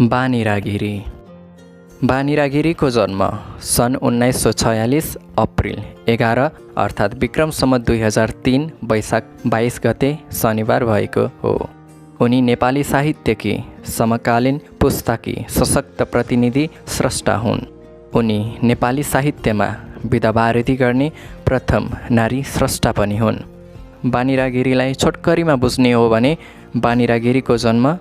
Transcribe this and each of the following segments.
बानीरा गिरी। बानीरा गिरीको जन्म सन् 1946 अप्रिल 11 अर्थात् विक्रम सम्वत 2003 वैशाख 22 गते शनिबार भएको हो। उनी नेपाली साहित्यकी समकालीन पुस्ताकी सशक्त प्रतिनिधि स्रष्टा हुन्। उनी नेपाली साहित्यमा विधावारिधि गर्ने प्रथम नारी स्रष्टा पनि हुन्। बानीरा गिरीलाई छोटकरीमा बुझ्ने हो भने बानीरा गिरीको जन्म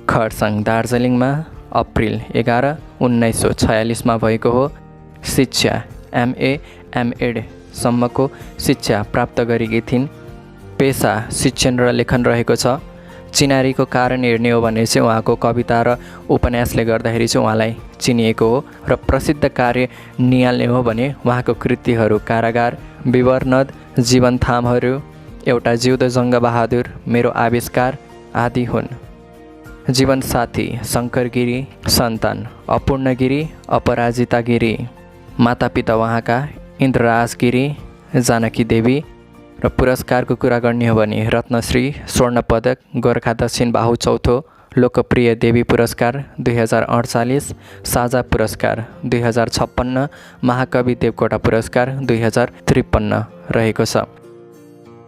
खरसाङ दार्जिलिङमा अप्रिल 11 1946 भएको हो। शिक्षा MA MEd सम्मको शिक्षा प्राप्त गरेकी थिइन्। पेसा शिक्षण र लेखन रहेको छ। चिनारीको कारण हेर्ने हो भने चाहिँ उहाँको कविता र उपन्यासले गर्दाखेरि चाहिँ उहाँलाई चिनिएको हो र प्रसिद्ध कार्य निहाल्ने हो भने उहाँको कृतिहरू कारागार, विवरनद, जीवन थामहरू, एउटा जिउँदो जङ्गबहादुर, मेरो आविष्कार आदि हुन्। जीवनसाथी शङ्कर गिरी, सन्तान अपूर्ण गिरी, अपराजिता गिरी, मातापिता उहाँका इन्द्रराज गिरी, जानकी देवी र पुरस्कारको कुरा गर्ने हो भने रत्नश्री, स्वर्णपदक, गोर्खा दक्षिण बाहु चौथो, लोकप्रिय देवी पुरस्कार 2048, साझा पुरस्कार 2056, महाकवि देवकोटा पुरस्कार 2053 रहेको छ।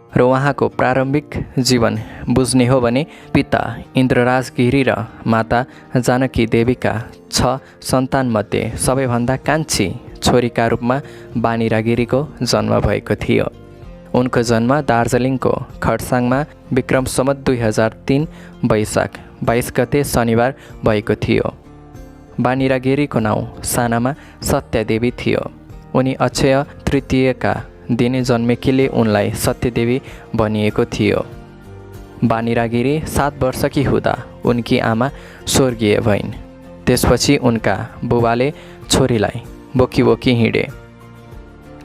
र उहाँको प्रारम्भिक जीवन बुझ्ने हो भने पिता इन्द्रराज गिरी र माता जानकी देवीका 6 सन्तानमध्ये सबैभन्दा कान्छी छोरीका रूपमा बानीरा गिरीको जन्म भएको थियो। उनको जन्म दार्जिलिङको खरसाङमा विक्रम सम्वत 2003 वैशाख 22 गते शनिबार भएको थियो। बानीरा गिरीको नाउँ सानामा सत्यदेवी थियो। उनी अक्षय तृतीयका दिन जन्मेकीले उनलाई सत्यदेवी भनिएको थियो। बानीरा गिरी 7 वर्षकी हुँदा उनकी आमा स्वर्गीय भइन्। त्यसपछि उनका बुबाले छोरीलाई बोकी बोकी हिँडे।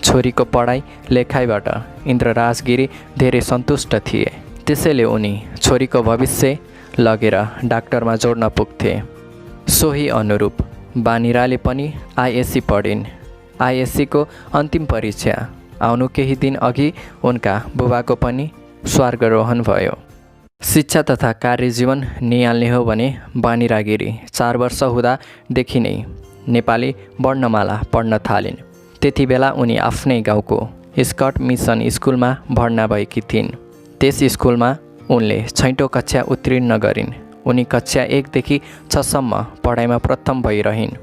छोरीको पढाइ लेखाइबाट इन्द्रराज गिरी धेरै सन्तुष्ट थिए। त्यसैले उनी छोरीको भविष्य लगेर डाक्टरमा जोड्न पुग्थे। सोही अनुरूप बानीराले पनि आइएससी पढिन्। आइएससीको अन्तिम परीक्षा आउनु केही दिन अघि उनका बुबाको पनि स्वर्गरोहण भयो। शिक्षा तथा कार्यजीवन निहाल्ने हो भने बानीरा गिरी 4 वर्ष हुँदादेखि नै नेपाली वर्णमाला पढ्न थालिन्। त्यति बेला उनी आफ्नै गाउँको स्कट मिसन स्कुलमा भर्ना भएकी थिइन्। त्यस स्कुलमा उनले 6औँ कक्षा उत्तीर्ण गरिन्। उनी कक्षा 1 देखि 6 सम्म पढाइमा प्रथम भइरहन्।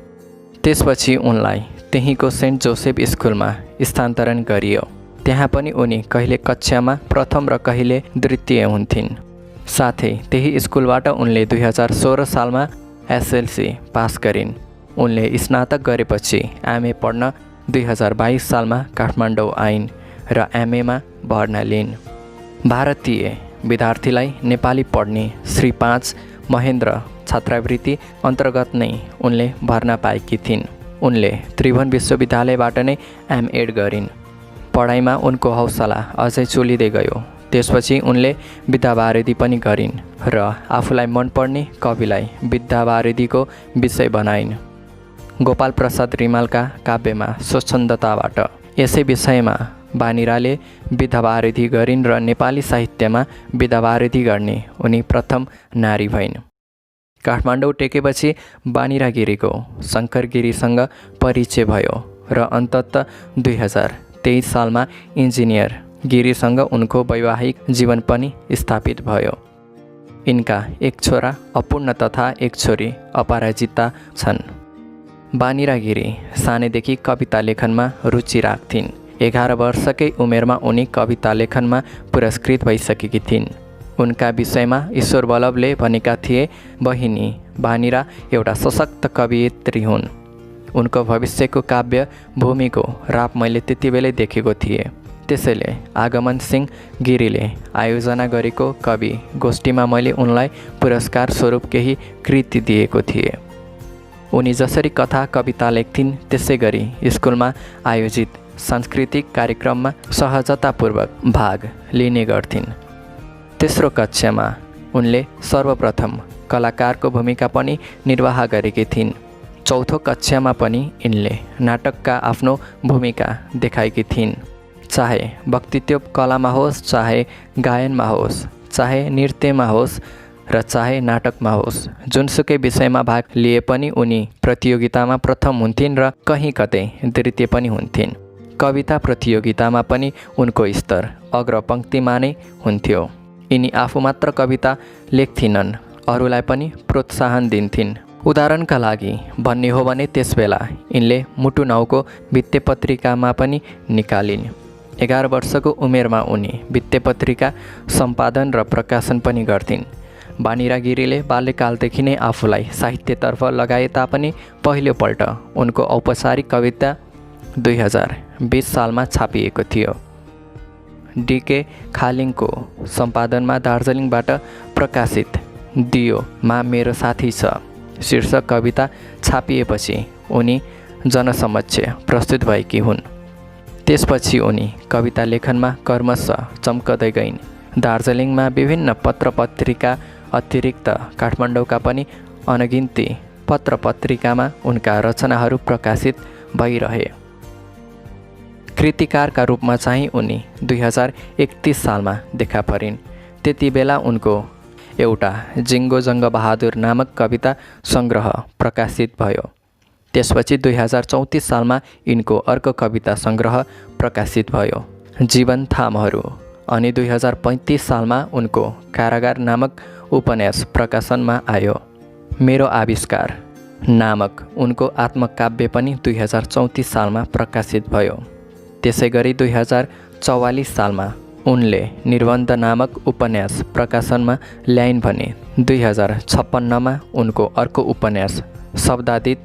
त्यसपछि उनलाई त्यहीँको सेन्ट जोसेफ स्कुलमा स्थानान्तरण गरियो। त्यहाँ पनि उनी कहिले कक्षामा प्रथम र कहिले द्वितीय हुन्थिन्। साथै त्यही स्कुलबाट उनले 2016 सालमा SLC पास गरिन्। उनले स्नातक गरेपछि MA पढ्न 2022 सालमा काठमाडौँ आइन् र MA मा भर्ना लिइन्। भारतीय विद्यार्थीलाई नेपाली पढ्ने श्री 5 महेन्द्र छात्रवृत्ति अन्तर्गत नै उनले भर्ना पाएकी थिइन्। उनले त्रिभुवन विश्वविद्यालयबाट नै MEd गरिन्। पढाइमा उनको हौसला अझै चुलिँदै गयो। त्यसपछि उनले विधावारिधि पनि गरिन् र आफूलाई मनपर्ने कविलाई विधावारिधिको विषय बनाइन्। गोपाल प्रसाद रिमालका काव्यमा स्वच्छन्दताबाट यसै विषयमा बानीराले विधावारिधि गरिन् र नेपाली साहित्यमा विधावारिधि गर्ने उनी प्रथम नारी भइन्। काठमाडौँ टेकेपछि बानीरा गिरीको शङ्कर गिरीसँग परिचय भयो र अन्ततः 2023 सालमा इन्जिनियर गिरीसँग उनको वैवाहिक जीवन पनि स्थापित भयो। यिनका एक छोरा अपूर्ण तथा एक छोरी अपराजिता छन्। बानीरा गिरी सानैदेखि कविता लेखनमा रुचि राख्थिन्। 11 वर्षकै उमेरमा उनी कविता लेखनमा पुरस्कृत भइसकेकी थिइन्। उनका विषयमा ईश्वर वल्लभले भनेका थिए, बहिनी बानीरा एउटा सशक्त कवयित्री हुन्। उनको भविष्यको काव्य भूमिको राप मैले त्यतिबेलै देखेको थिएँ। त्यसैले आगमन सिंह गिरीले आयोजना गरेको कवि गोष्ठीमा मैले उनलाई पुरस्कार स्वरूप केही कृति दिएको थिएँ। उनी जसरी कथा कविता लेख्थिन् त्यसै गरी स्कुलमा आयोजित सांस्कृतिक कार्यक्रममा सहजतापूर्वक भाग लिने गर्थिन्। तेस्रो कक्षामा उनले सर्वप्रथम कलाकारको भूमिका पनि निर्वाह गरेकी थिइन्। चौथो कक्षामा पनि यिनले नाटकका आफ्नो भूमिका देखाएकी थिइन्। चाहे वक्तृत्व कलामा होस्, चाहे गायनमा होस्, चाहे नृत्यमा होस् र चाहे नाटकमा होस्, जुनसुकै विषयमा भाग लिए पनि उनी प्रतियोगितामा प्रथम हुन्थिन् र कहीँ कतै द्वितीय पनि हुन्थिन्। कविता प्रतियोगितामा पनि उनको स्तर अग्रपङ्क्तिमा नै हुन्थ्यो। यिनी आफू मात्र कविता लेख्थिनन्, अरूलाई पनि प्रोत्साहन दिन्थिन्। उदाहरणका लागि भन्ने हो भने त्यसबेला यिनले मुटु 9 को भित्तेपत्रिकामा पनि निकालिन्। 11 वर्षको उमेरमा उनी भित्तेपत्रिका सम्पादन र प्रकाशन पनि गर्थिन्। बानिरा गिरीले बाल्यकालदेखि नै आफूलाई साहित्यतर्फ लगाए तापनि पहिलोपल्ट उनको औपचारिक कविता 2020 सालमा छापिएको थियो। DK खालिङको सम्पादनमा दार्जिलिङबाट प्रकाशित दियोमा मेरो साथी छ शीर्षक कविता छापिएपछि उनी जनसमक्ष प्रस्तुत भएकी हुन्। त्यसपछि उनी कविता लेखनमा क्रमशः चम्कदै गइन्। दार्जिलिङमा विभिन्न पत्रपत्रिका अतिरिक्त काठमाडौँका पनि अनगिन्ती पत्रपत्रिकामा उनका रचनाहरू प्रकाशित भइरहे। कृतिकारका रूपमा चाहिँ उनी 2031 सालमा देखा परिन्। त्यति बेला उनको एउटा जिङ्गो जङ्ग बहादुर नामक कविता सङ्ग्रह प्रकाशित भयो। त्यसपछि 2034 सालमा यिनको अर्को कविता सङ्ग्रह प्रकाशित भयो, जीवन थामहरू। अनि 2035 सालमा उनको कारागार नामक उपन्यास प्रकाशनमा आयो। मेरो आविष्कार नामक उनको आत्मकाव्य पनि 2034 सालमा प्रकाशित भयो। त्यसै गरी 2044 सालमा उनले निर्बन्ध नामक उपन्यास प्रकाशनमा ल्याइन् भने 2056मा उनको अर्को उपन्यास शब्दातीत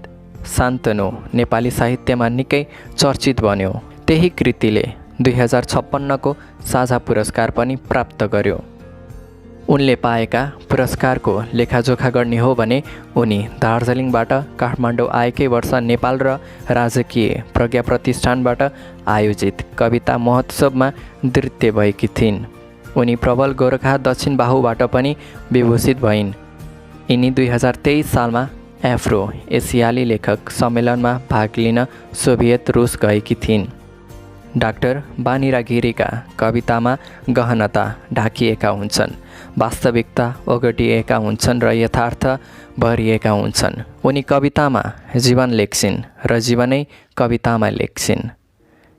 शान्तनु नेपाली साहित्यमा निकै चर्चित बन्यो। त्यही कृतिले 2056 को साझा पुरस्कार पनि प्राप्त गर्यो। उनले पाएका पुरस्कारको लेखाजोखा गर्ने हो भने उनी दार्जिलिङबाट काठमाडौँ आएकै वर्ष नेपाल र राजकीय प्रज्ञा प्रतिष्ठानबाट आयोजित कविता महोत्सवमा द्वितीय भएकी थिइन्। उनी प्रबल गोरखा दक्षिण बाहुबाट पनि विभूषित भइन्। यिनी 2023 सालमा एफ्रो एसियाली लेखक सम्मेलनमा भाग लिन सोभियत रुस गएकी थिइन्। डाक्टर बानिरा गिरीका कवितामा गहनता ढाकिएका हुन्छन्, वास्तविकता ओगटिएका हुन्छन् र यथार्थ भरिएका हुन्छन्। उनी कवितामा जीवन लेख्छिन् र जीवनै कवितामा लेख्छिन्।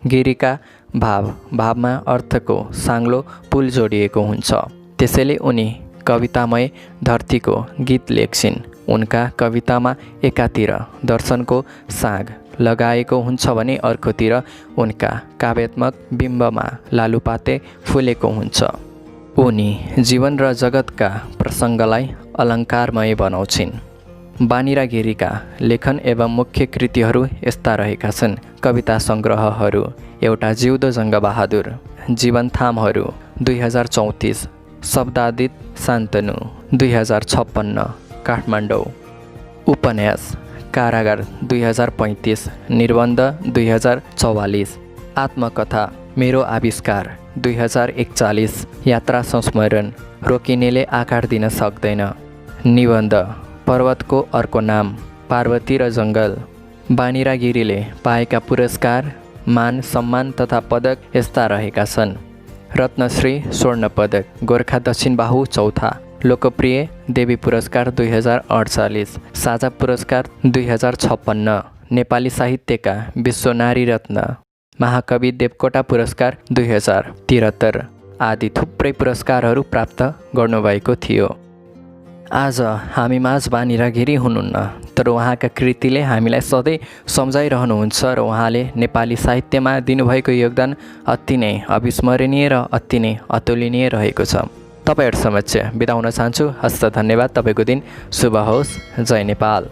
गिरीका भावमा अर्थको साङ्लो पुल जोडिएको हुन्छ। त्यसैले उनी कवितामय धरतीको गीत लेख्छिन्। उनका कवितामा एकातिर दर्शनको साग लगाएको हुन्छ भने अर्कोतिर उनका काव्यात्मक बिम्बमा लालुपाते फुलेको हुन्छ। उनी जीवन र जगतका प्रसङ्गलाई अलङ्कारमय बनाउँछिन्। बानिरा गिरीका लेखन एवं मुख्य कृतिहरू यस्ता रहेका छन्। कविता सङ्ग्रहहरू एउटा जिउँदो जङ्गबहादुर, जीवन थामहरू 2034, शब्दातीत शान्तनु 2056 काठमाडौँ, उपन्यास कारागार 2035, निर्बन्ध 2044, आत्मकथा मेरो आविष्कार 2041, यात्रा संस्मरण रोकिनेले आकार दिन सक्दैन, निबन्ध पर्वतको अर्को नाम पार्वती र जङ्गल। बानिरा गिरीले पाएका पुरस्कार, मान सम्मान तथा पदक यस्ता रहेका छन्। रत्नश्री स्वर्ण पदक, गोर्खा दक्षिण बाहु चौथा, लोकप्रिय देवी पुरस्कार 2048, साझा पुरस्कार 2056, नेपाली साहित्यका विश्व नारी रत्न, महाकवि देवकोटा पुरस्कार 2073 आदि थुप्रै पुरस्कारहरू प्राप्त गर्नुभएको थियो। आज हामी माझ बानिरा गिरी हुनुहुन्न, तर उहाँका कृतिले हामीलाई सधैँ सम्झाइरहनुहुन्छ र उहाँले नेपाली साहित्यमा दिनुभएको योगदान अति नै अविस्मरणीय र अति नै अतुलनीय रहेको छ। तपाईहरु समक्ष बिदा हुन चाहन्छु। हस्त धन्यवाद। तपाईको दिन शुभ होस्। जय नेपाल।